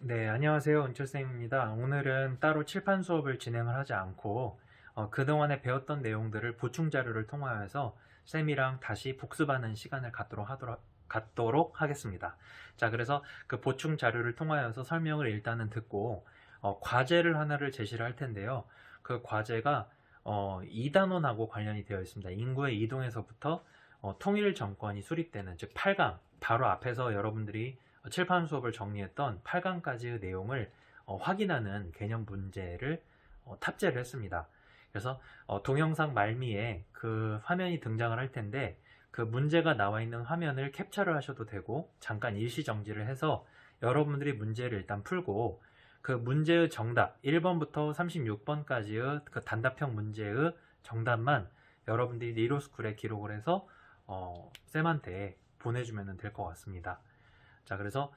네, 안녕하세요. 은철쌤입니다. 오늘은 따로 칠판 수업을 진행을 하지 않고 그동안에 배웠던 내용들을 보충 자료를 통하여서 쌤이랑 다시 복습하는 시간을 갖도록 하겠습니다. 자, 그래서 그 보충 자료를 통하여서 설명을 일단은 듣고 과제를 하나를 제시를 할 텐데요. 그 과제가 이단원하고 관련이 되어 있습니다. 인구의 이동에서부터 통일 정권이 수립되는, 즉 8강, 바로 앞에서 여러분들이 칠판 수업을 정리했던 8강까지의 내용을 확인하는 개념 문제를 탑재를 했습니다. 그래서 동영상 말미에 그 화면이 등장을 할 텐데, 그 문제가 나와 있는 화면을 캡처를 하셔도 되고 잠깐 일시 정지를 해서 여러분들이 문제를 일단 풀고 그 문제의 정답 1번부터 36번까지의 그 단답형 문제의 정답만 여러분들이 리로스쿨에 기록을 해서 쌤한테 보내주면 될 것 같습니다. 자, 그래서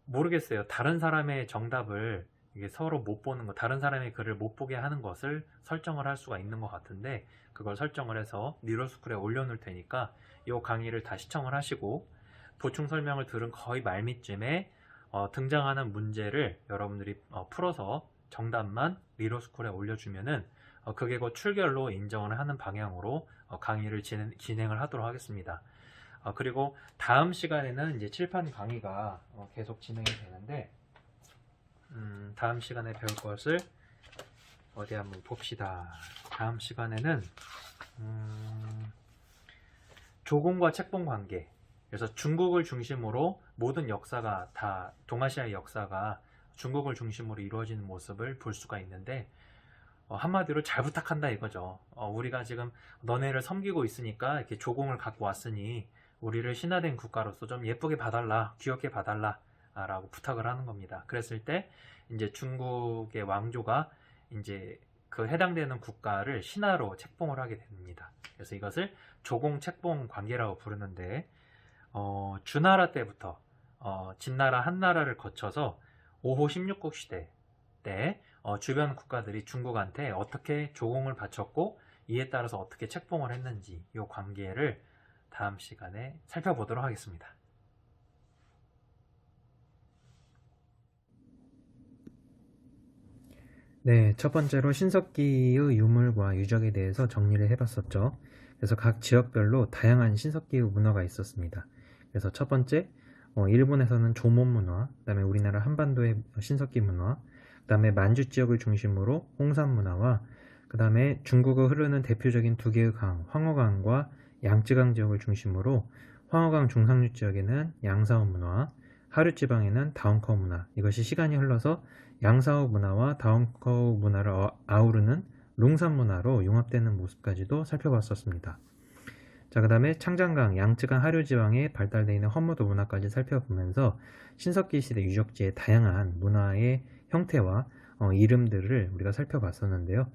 모르겠어요. 다른 사람의 정답을 이게 서로 못 보는 거, 다른 사람의 글을 못 보게 하는 것을 설정을 할 수가 있는 것 같은데, 그걸 설정을 해서 리로스쿨에 올려놓을 테니까 이 강의를 다 시청을 하시고 보충 설명을 들은 거의 말미쯤에 등장하는 문제를 여러분들이 풀어서 정답만 리로스쿨에 올려주면은 그게 곧 출결로 인정을 하는 방향으로 강의를 진행을 하도록 하겠습니다. 그리고 다음 시간에는 이제 칠판 강의가 계속 진행이 되는데, 다음 시간에 배울 것을 어디 한번 봅시다. 다음 시간에는 조공과 책봉 관계. 그래서 중국을 중심으로 모든 역사가 다, 동아시아의 역사가 중국을 중심으로 이루어지는 모습을 볼 수가 있는데, 한마디로 잘 부탁한다 이거죠. 우리가 지금 너네를 섬기고 있으니까 이렇게 조공을 갖고 왔으니 우리를 신화된 국가로서 좀 예쁘게 봐달라, 귀엽게 봐달라 라고 부탁을 하는 겁니다. 그랬을 때 이제 중국의 왕조가 이제 그 해당되는 국가를 신하로 책봉을 하게 됩니다. 그래서 이것을 조공 책봉 관계라고 부르는데, 주나라 때부터 진나라 한나라를 거쳐서 5호 16국 시대 때 주변 국가들이 중국한테 어떻게 조공을 바쳤고 이에 따라서 어떻게 책봉을 했는지 이 관계를 다음 시간에 살펴보도록 하겠습니다. 네, 첫 번째로 신석기의 유물과 유적에 대해서 정리를 해봤었죠. 그래서 각 지역별로 다양한 신석기의 문화가 있었습니다. 그래서 첫 번째, 일본에서는 조몬 문화, 그 다음에 우리나라 한반도의 신석기 문화, 그 다음에 만주 지역을 중심으로 홍산 문화와, 그 다음에 중국의 흐르는 대표적인 두 개의 강, 황허강과 양쯔강 지역을 중심으로 황허강 중상류 지역에는 양사오 문화, 하류 지방에는 다운커 문화, 이것이 시간이 흘러서 양사오 문화와 다운커 문화를 아우르는 룽산 문화로 융합되는 모습까지도 살펴봤었습니다. 자, 그 다음에 창장강, 양쯔강 하류지방에 발달되어 있는 헛무도 문화까지 살펴보면서 신석기 시대 유적지의 다양한 문화의 형태와 이름들을 우리가 살펴봤었는데요.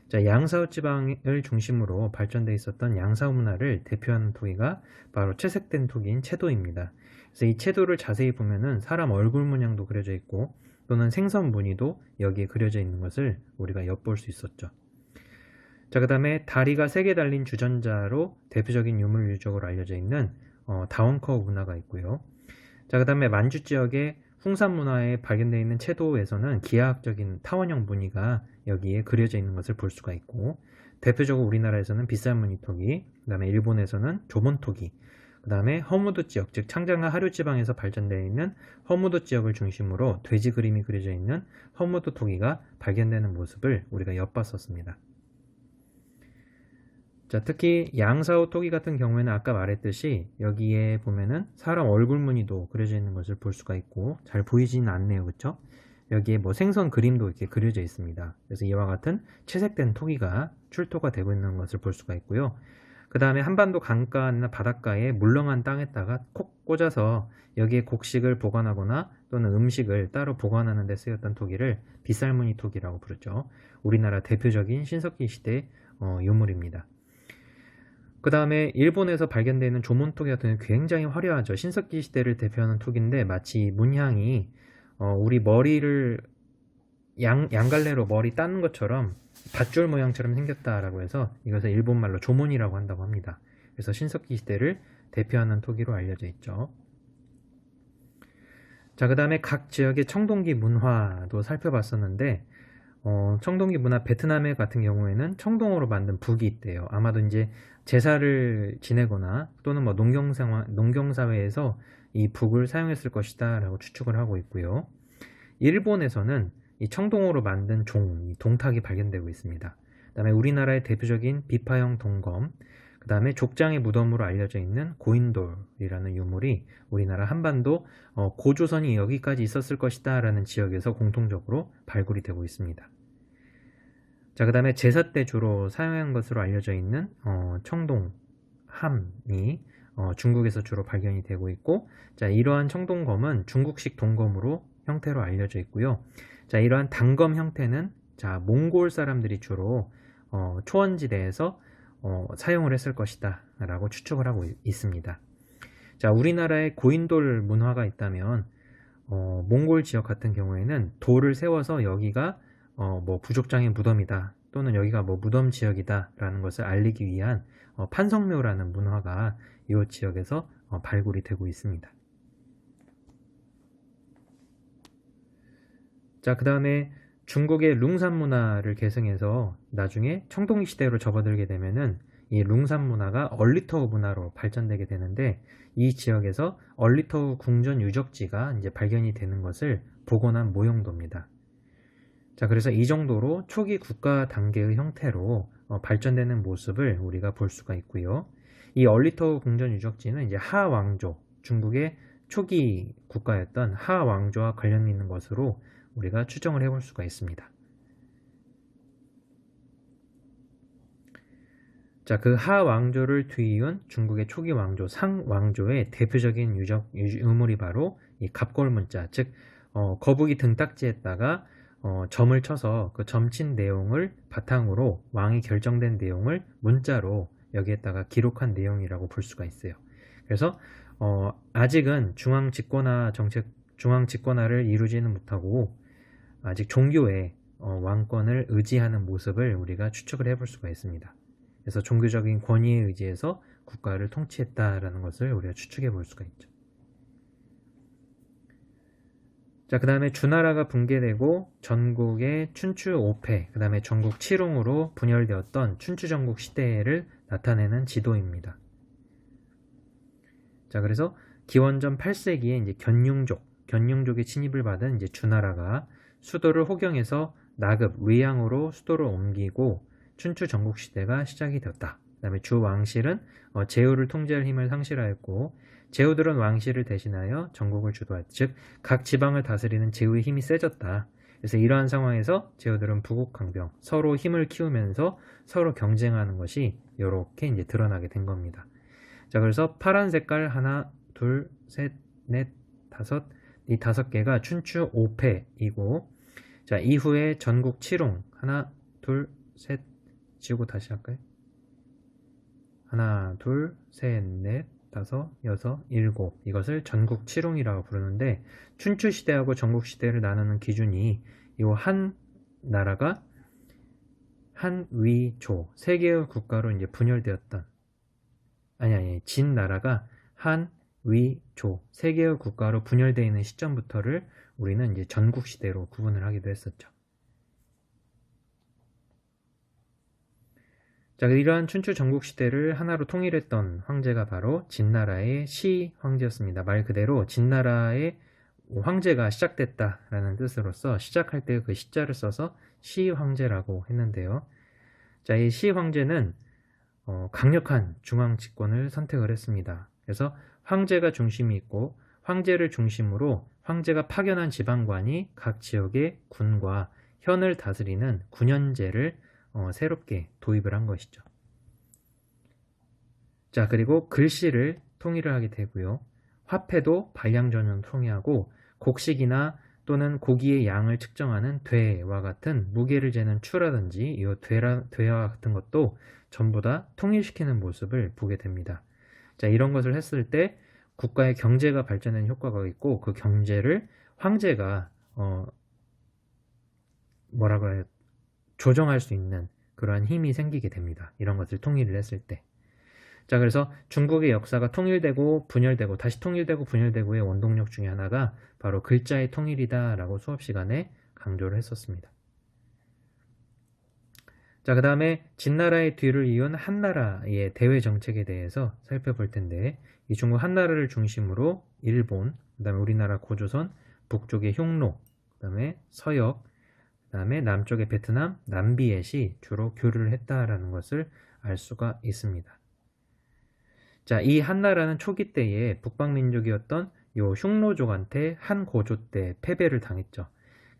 자, 양사오 지방을 중심으로 발전되어 있었던 양사오 문화를 대표하는 토기가 바로 채색된 토기인 채도입니다. 그래서 이 채도를 자세히 보면은 사람 얼굴 문양도 그려져 있고 또는 생선 무늬도 여기에 그려져 있는 것을 우리가 엿볼 수 있었죠. 자, 그 다음에 다리가 3개 달린 주전자로 대표적인 유물 유적으로 알려져 있는 다원커 문화가 있고요. 자, 그 다음에 만주 지역의 홍산 문화에 발견되어 있는 채도에서는 기하학적인 타원형 무늬가 여기에 그려져 있는 것을 볼 수가 있고, 대표적으로 우리나라에서는 빗살무늬 토기, 그 다음에 일본에서는 조본 토기, 그 다음에 허무도 지역, 즉 창장과 하류지방에서 발전되어 있는 허무도 지역을 중심으로 돼지 그림이 그려져 있는 허무도 토기가 발견되는 모습을 우리가 엿봤었습니다. 자, 특히 양사오 토기 같은 경우에는 아까 말했듯이 여기에 보면은 사람 얼굴 무늬도 그려져 있는 것을 볼 수가 있고, 잘 보이지는 않네요. 그쵸? 여기에 뭐 생선 그림도 이렇게 그려져 있습니다. 그래서 이와 같은 채색된 토기가 출토가 되고 있는 것을 볼 수가 있고요. 그 다음에 한반도 강가나 바닷가에 물렁한 땅에다가 콕 꽂아서 여기에 곡식을 보관하거나 또는 음식을 따로 보관하는 데 쓰였던 토기를 빗살무늬 토기라고 부르죠. 우리나라 대표적인 신석기 시대 유물입니다. 그 다음에 일본에서 발견되는 조몬토기 같은 경우는 굉장히 화려하죠. 신석기 시대를 대표하는 토기인데 마치 문향이 우리 머리를 양갈래로 머리 따는 것처럼 밧줄 모양처럼 생겼다라고 해서 이것을 일본말로 조몬이라고 한다고 합니다. 그래서 신석기 시대를 대표하는 토기로 알려져 있죠. 자, 그 다음에 각 지역의 청동기 문화도 살펴봤었는데, 청동기 문화 베트남 같은 경우에는 청동으로 만든 북이 있대요. 아마도 이제 제사를 지내거나 또는 뭐 농경사회에서 이 북을 사용했을 것이다 라고 추측을 하고 있고요. 일본에서는 이 청동으로 만든 이 동탁이 발견되고 있습니다. 그 다음에 우리나라의 대표적인 비파형 동검, 그 다음에 족장의 무덤으로 알려져 있는 고인돌이라는 유물이 우리나라 한반도 고조선이 여기까지 있었을 것이다 라는 지역에서 공통적으로 발굴이 되고 있습니다. 자, 그 다음에 제사 때 주로 사용한 것으로 알려져 있는 청동함이 중국에서 주로 발견이 되고 있고, 자, 이러한 청동검은 중국식 동검으로 형태로 알려져 있고요. 자, 이러한 단검 형태는 자, 몽골 사람들이 주로 초원지대에서 사용을 했을 것이다 라고 추측을 하고 있습니다. 자, 우리나라에 고인돌 문화가 있다면 몽골 지역 같은 경우에는 돌을 세워서 여기가 뭐 부족장의 무덤이다 또는 여기가 뭐 무덤 지역이다 라는 것을 알리기 위한 판성묘라는 문화가 이 지역에서 발굴이 되고 있습니다. 자, 그 다음에 중국의 룽산 문화를 계승해서 나중에 청동기 시대로 접어들게 되면은 이 룽산 문화가 얼리터우 문화로 발전되게 되는데, 이 지역에서 얼리터우 궁전 유적지가 이제 발견이 되는 것을 복원한 모형도입니다. 자, 그래서 이 정도로 초기 국가 단계의 형태로 발전되는 모습을 우리가 볼 수가 있고요. 이 얼리터우 궁전 유적지는 이제 하 왕조, 중국의 초기 국가였던 하 왕조와 관련이 있는 것으로 우리가 추정을 해볼 수가 있습니다. 자, 그 하 왕조를 뒤이은 중국의 초기 왕조 상 왕조의 대표적인 유물이 바로 이 갑골문자, 즉 거북이 등딱지에다가 점을 쳐서 그 점친 내용을 바탕으로 왕이 결정된 내용을 문자로 여기에다가 기록한 내용이라고 볼 수가 있어요. 그래서 아직은 중앙 집권화를 이루지는 못하고 아직 종교의 왕권을 의지하는 모습을 우리가 추측을 해볼 수가 있습니다. 그래서 종교적인 권위에 의지해서 국가를 통치했다라는 것을 우리가 추측해 볼 수가 있죠. 자, 그 다음에 주나라가 붕괴되고 전국의 춘추 5패, 그 다음에 전국 7홍으로 분열되었던 춘추 전국 시대를 나타내는 지도입니다. 자, 그래서 기원전 8세기에 이제 견융족의 침입을 받은 이제 주나라가 수도를 호경에서 나급, 의양으로 수도를 옮기고 춘추 전국 시대가 시작이 되었다. 그 다음에 주 왕실은 제후를 통제할 힘을 상실하였고, 제후들은 왕실을 대신하여 전국을 주도했다. 즉, 각 지방을 다스리는 제후의 힘이 세졌다. 그래서 이러한 상황에서 제후들은 부국강병, 서로 힘을 키우면서 서로 경쟁하는 것이 이렇게 이제 드러나게 된 겁니다. 자, 그래서 파란 색깔 하나, 둘, 셋, 넷, 다섯, 이 5개가 춘추 5패이고, 자, 이후에 전국 7홍 하나, 둘, 셋, 지우고 다시 할까요? 하나, 둘, 셋, 넷, 다섯, 여섯, 일곱, 이것을 전국 7홍이라고 부르는데, 춘추 시대하고 전국 시대를 나누는 기준이 이 한 나라가 한, 위, 조 3개의 국가로 이제 분열되었던, 진 나라가 한, 위, 조 3개의 국가로 분열되어 있는 시점부터를 우리는 이제 전국 시대로 구분을 하기도 했었죠. 자, 이러한 춘추 전국 시대를 하나로 통일했던 황제가 바로 진나라의 시 황제였습니다. 말 그대로 진나라의 황제가 시작됐다라는 뜻으로서 시작할 때 그 시자를 써서 시 황제라고 했는데요. 자, 이 시 황제는 강력한 중앙 집권을 선택을 했습니다. 그래서 황제가 중심이 있고, 황제를 중심으로 황제가 파견한 지방관이 각 지역의 군과 현을 다스리는 군현제를 새롭게 도입을 한 것이죠. 자, 그리고 글씨를 통일을 하게 되고요. 화폐도 반량전을 통일하고, 곡식이나 또는 고기의 양을 측정하는 되와 같은 무게를 재는 추라든지 이 되와 같은 것도 전부 다 통일시키는 모습을 보게 됩니다. 자, 이런 것을 했을 때 국가의 경제가 발전하는 효과가 있고, 그 경제를 황제가 조정할 수 있는 그러한 힘이 생기게 됩니다. 이런 것을 통일을 했을 때. 자, 그래서 중국의 역사가 통일되고 분열되고 다시 통일되고 분열되고의 원동력 중에 하나가 바로 글자의 통일이다라고 수업 시간에 강조를 했었습니다. 자, 그 다음에 진나라의 뒤를 이은 한나라의 대외 정책에 대해서 살펴볼 텐데, 이 중국 한나라를 중심으로 일본, 그 다음에 우리나라 고조선, 북쪽의 흉노, 그 다음에 서역, 그 다음에 남쪽의 베트남, 남비엣이 주로 교류를 했다라는 것을 알 수가 있습니다. 자, 이 한나라는 초기 때에 북방민족이었던 요 흉노족한테 한 고조 때 패배를 당했죠.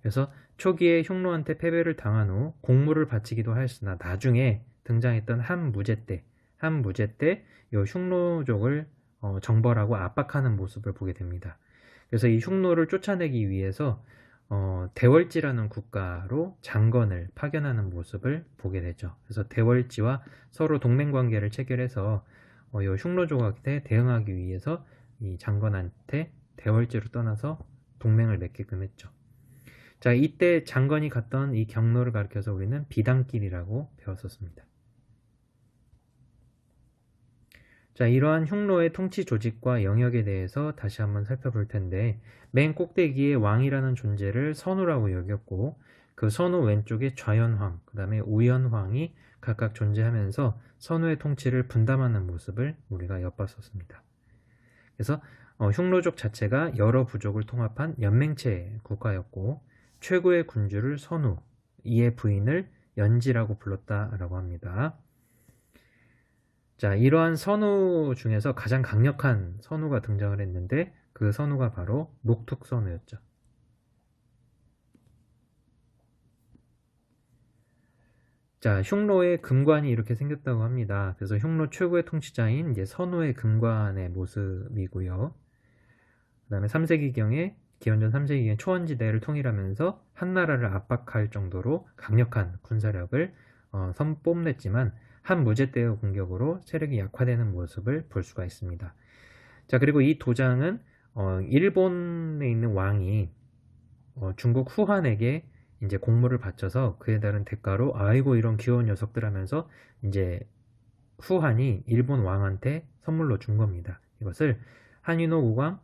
그래서 초기에 흉노한테 패배를 당한 후 공물을 바치기도 하였으나 나중에 등장했던 한무제 때 요 흉노족을 정벌하고 압박하는 모습을 보게 됩니다. 그래서 이 흉노를 쫓아내기 위해서 대월지라는 국가로 장건을 파견하는 모습을 보게 되죠. 그래서 대월지와 서로 동맹관계를 체결해서 요 흉노족한테 대응하기 위해서 이 장건한테 대월지로 떠나서 동맹을 맺게끔 했죠. 자, 이때 장건이 갔던 이 경로를 가리켜서 우리는 비단길이라고 배웠었습니다. 자, 이러한 흉노의 통치 조직과 영역에 대해서 다시 한번 살펴볼 텐데, 맨 꼭대기에 왕이라는 존재를 선우라고 여겼고, 그 선우 왼쪽에 좌현황, 그 다음에 우현황이 각각 존재하면서 선우의 통치를 분담하는 모습을 우리가 엿봤었습니다. 그래서 흉노족 자체가 여러 부족을 통합한 연맹체 국가였고, 최고의 군주를 선우, 이의 부인을 연지라고 불렀다라고 합니다. 자, 이러한 선우 중에서 가장 강력한 선우가 등장을 했는데, 그 선우가 바로 녹툭선우였죠. 자, 흉노의 금관이 이렇게 생겼다고 합니다. 그래서 흉노 최고의 통치자인 이제 선우의 금관의 모습이고요. 그 다음에 3세기경에 기원전 3세기경에 초원지대를 통일하면서 한나라를 압박할 정도로 강력한 군사력을 뽐냈지만 한무제 때의 공격으로 세력이 약화되는 모습을 볼 수가 있습니다. 자, 그리고 이 도장은 일본에 있는 왕이 중국 후한에게 이제 공물을 바쳐서 그에 따른 대가로 아이고 이런 귀여운 녀석들 하면서 이제 후한이 일본 왕한테 선물로 준 겁니다. 이것을 한인호 우광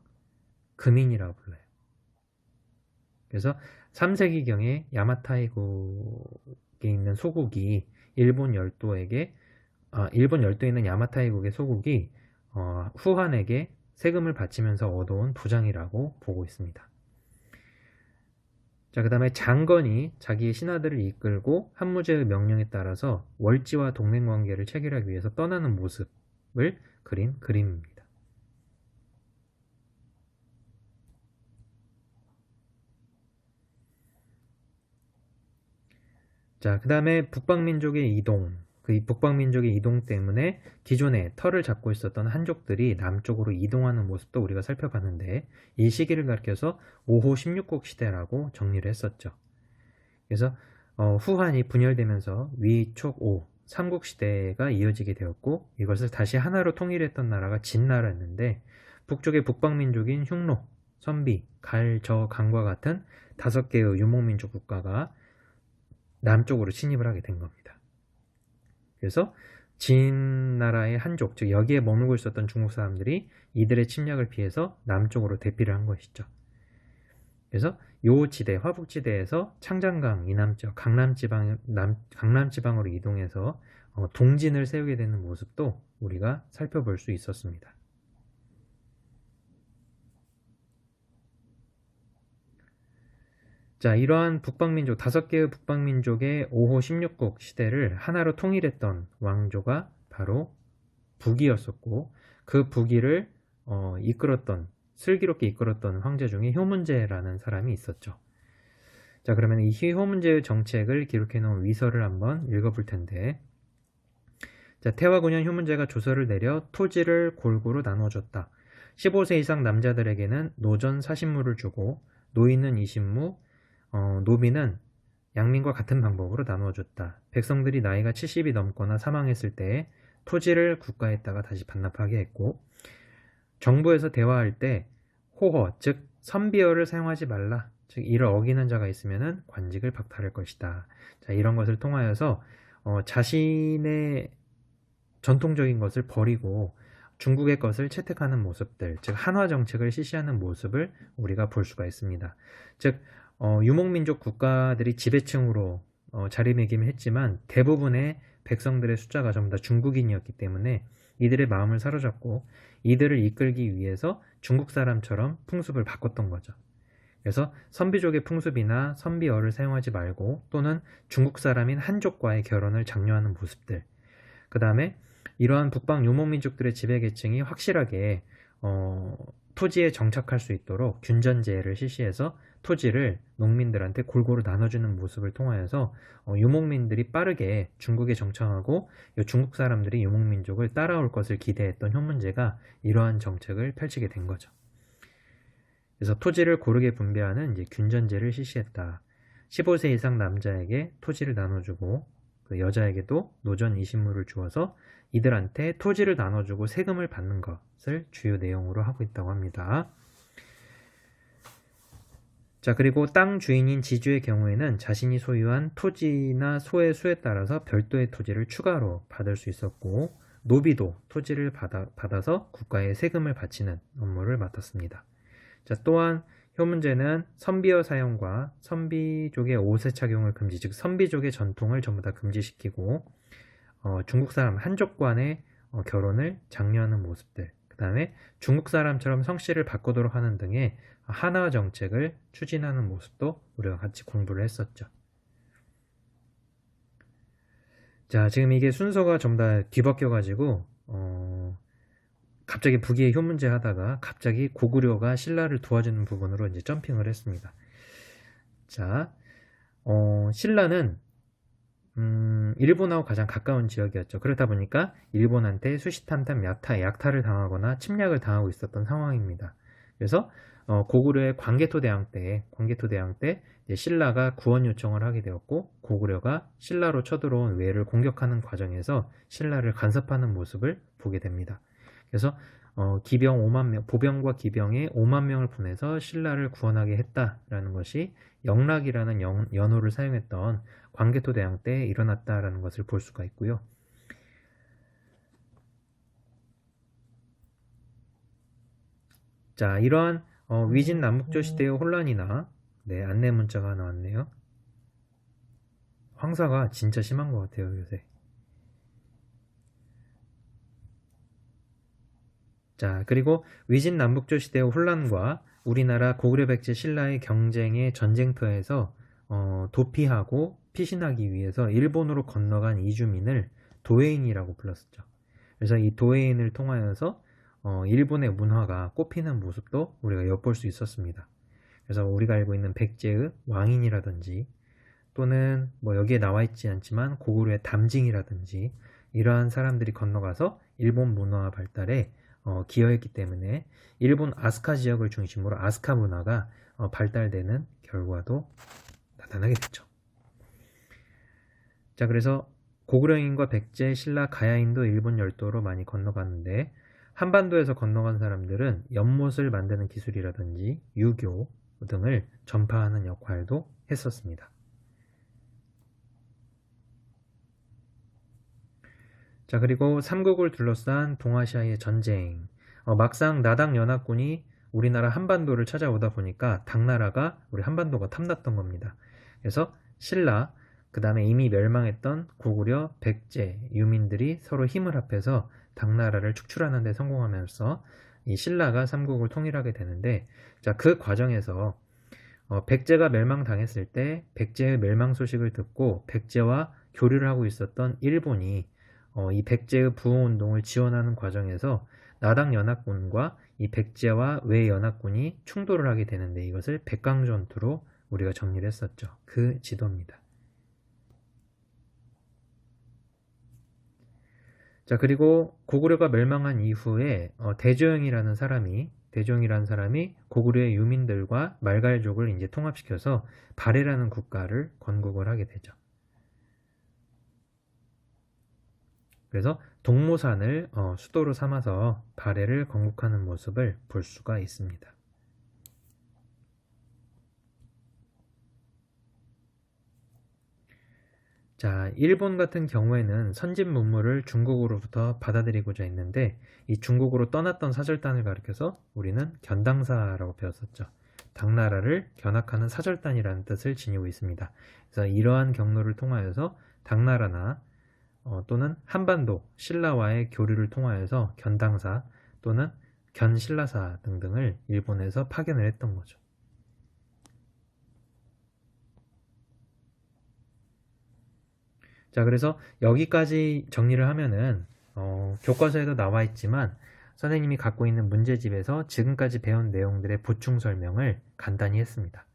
금인이라고 불러요. 그래서 3세기경에 야마타이국에 있는 소국이 일본 열도에 있는 야마타이국의 소국이 후한에게 세금을 바치면서 얻어온 도장이라고 보고 있습니다. 자, 그 다음에 장건이 자기의 신하들을 이끌고 한무제의 명령에 따라서 월지와 동맹관계를 체결하기 위해서 떠나는 모습을 그린 그림입니다. 자, 그 다음에 북방민족의 이동, 그 북방민족의 이동 때문에 기존에 털을 잡고 있었던 한족들이 남쪽으로 이동하는 모습도 우리가 살펴봤는데, 이 시기를 가리켜서 5호 16국 시대라고 정리를 했었죠. 그래서 후한이 분열되면서 위촉5 삼국 시대가 이어지게 되었고, 이것을 다시 하나로 통일했던 나라가 진나라였는데, 북쪽의 북방민족인 흉노, 선비, 갈, 저, 강과 같은 5개의 유목민족 국가가 남쪽으로 침입을 하게 된 겁니다. 그래서 진나라의 한족, 즉 여기에 머물고 있었던 중국 사람들이 이들의 침략을 피해서 남쪽으로 대피를 한 것이죠. 그래서 요 지대, 화북지대에서 창장강 이남쪽 강남지방으로 이동해서 동진을 세우게 되는 모습도 우리가 살펴볼 수 있었습니다. 자, 이러한 북방민족, 5개의 북방민족의 5호 16국 시대를 하나로 통일했던 왕조가 바로 북이었었고, 그 북이를 슬기롭게 이끌었던 황제 중에 효문제라는 사람이 있었죠. 자, 그러면 이 효문제의 정책을 기록해 놓은 위서를 한번 읽어볼 텐데, 자, 태화 9년 효문제가 조서를 내려 토지를 골고루 나눠줬다. 15세 이상 남자들에게는 노전 40무를 주고, 노인은 20무, 노비는 양민과 같은 방법으로 나누어줬다. 백성들이 나이가 70이 넘거나 사망했을 때 토지를 국가에다가 다시 반납하게 했고, 정부에서 대화할 때 호허, 즉 선비어를 사용하지 말라. 즉 이를 어기는 자가 있으면 관직을 박탈할 것이다. 자, 이런 것을 통하여서 자신의 전통적인 것을 버리고 중국의 것을 채택하는 모습들, 즉 한화 정책을 실시하는 모습을 우리가 볼 수가 있습니다. 즉 유목민족 국가들이 지배층으로 자리매김했지만 대부분의 백성들의 숫자가 전부 다 중국인이었기 때문에 이들의 마음을 사로잡고 이들을 이끌기 위해서 중국 사람처럼 풍습을 바꿨던 거죠. 그래서 선비족의 풍습이나 선비어를 사용하지 말고 또는 중국 사람인 한족과의 결혼을 장려하는 모습들, 그 다음에 이러한 북방 유목민족들의 지배계층이 확실하게 토지에 정착할 수 있도록 균전제를 실시해서 토지를 농민들한테 골고루 나눠주는 모습을 통하여서 유목민들이 빠르게 중국에 정착하고 중국 사람들이 유목민족을 따라올 것을 기대했던 현문제가 이러한 정책을 펼치게 된 거죠. 그래서 토지를 고르게 분배하는 이제 균전제를 실시했다. 15세 이상 남자에게 토지를 나눠주고 그 여자에게도 노전 20물을 주어서 이들한테 토지를 나눠주고 세금을 받는 것을 주요 내용으로 하고 있다고 합니다. 자, 그리고 땅 주인인 지주의 경우에는 자신이 소유한 토지나 소의 수에 따라서 별도의 토지를 추가로 받을 수 있었고, 노비도 토지를 받아서 국가에 세금을 바치는 업무를 맡았습니다. 자, 또한 효문제는 선비어 사용과 선비족의 옷의 착용을 금지, 즉 선비족의 전통을 전부 다 금지시키고 중국 사람 한족 간의 결혼을 장려하는 모습들, 그 다음에 중국 사람처럼 성씨를 바꾸도록 하는 등의 한화 정책을 추진하는 모습도 우리가 같이 공부를 했었죠. 자, 지금 이게 순서가 전부 다 뒤바뀌어 가지고 갑자기 북위의 효문제 하다가 갑자기 고구려가 신라를 도와주는 부분으로 이제 점핑을 했습니다. 자, 신라는 일본하고 가장 가까운 지역이었죠. 그렇다 보니까 일본한테 수시탄탄 약탈을 당하거나 침략을 당하고 있었던 상황입니다. 그래서 고구려의 광개토대왕 때 신라가 구원 요청을 하게 되었고, 고구려가 신라로 쳐들어온 왜를 공격하는 과정에서 신라를 간섭하는 모습을 보게 됩니다. 그래서 기병 5만 명, 보병과 기병에 5만 명을 보내서 신라를 구원하게 했다라는 것이 영락이라는 연호를 사용했던 광개토대왕 때 일어났다라는 것을 볼 수가 있고요. 자, 이러한 위진 남북조 시대의 혼란이나 안내 문자가 나왔네요. 황사가 진짜 심한 것 같아요, 요새. 자, 그리고 위진 남북조 시대의 혼란과 우리나라 고구려 백제 신라의 경쟁의 전쟁터에서 도피하고 피신하기 위해서 일본으로 건너간 이주민을 도해인이라고 불렀었죠. 그래서 이 도해인을 통하여서 일본의 문화가 꽃피는 모습도 우리가 엿볼 수 있었습니다. 그래서 우리가 알고 있는 백제의 왕인이라든지 또는 뭐 여기에 나와 있지 않지만 고구려의 담징이라든지 이러한 사람들이 건너가서 일본 문화 발달에 기여했기 때문에 일본 아스카 지역을 중심으로 아스카 문화가 발달되는 결과도 나타나게 됐죠. 자, 그래서 고구려인과 백제, 신라, 가야인도 일본 열도로 많이 건너갔는데 한반도에서 건너간 사람들은 연못을 만드는 기술이라든지 유교 등을 전파하는 역할도 했었습니다. 자, 그리고 삼국을 둘러싼 동아시아의 전쟁. 막상 나당 연합군이 우리나라 한반도를 찾아오다 보니까 당나라가 우리 한반도가 탐났던 겁니다. 그래서 신라, 그 다음에 이미 멸망했던 고구려, 백제, 유민들이 서로 힘을 합해서 당나라를 축출하는 데 성공하면서 이 신라가 삼국을 통일하게 되는데, 자, 그 과정에서 백제가 멸망당했을 때 백제의 멸망 소식을 듣고 백제와 교류를 하고 있었던 일본이 이 백제의 부흥운동을 지원하는 과정에서 나당 연합군과 이 백제와 외 연합군이 충돌을 하게 되는데 이것을 백강전투로 우리가 정리를 했었죠. 그 지도입니다. 자, 그리고 고구려가 멸망한 이후에 대조영이라는 사람이 고구려의 유민들과 말갈족을 이제 통합시켜서 발해라는 국가를 건국을 하게 되죠. 그래서 동모산을 수도로 삼아서 발해를 건국하는 모습을 볼 수가 있습니다. 자, 일본 같은 경우에는 선진 문물을 중국으로부터 받아들이고자 했는데 이 중국으로 떠났던 사절단을 가리켜서 우리는 견당사라고 배웠었죠. 당나라를 견학하는 사절단이라는 뜻을 지니고 있습니다. 그래서 이러한 경로를 통하여서 당나라나 또는 한반도 신라와의 교류를 통하여서 견당사 또는 견신라사 등등을 일본에서 파견을 했던 거죠. 자, 그래서 여기까지 정리를 하면은 교과서에도 나와 있지만 선생님이 갖고 있는 문제집에서 지금까지 배운 내용들의 보충 설명을 간단히 했습니다.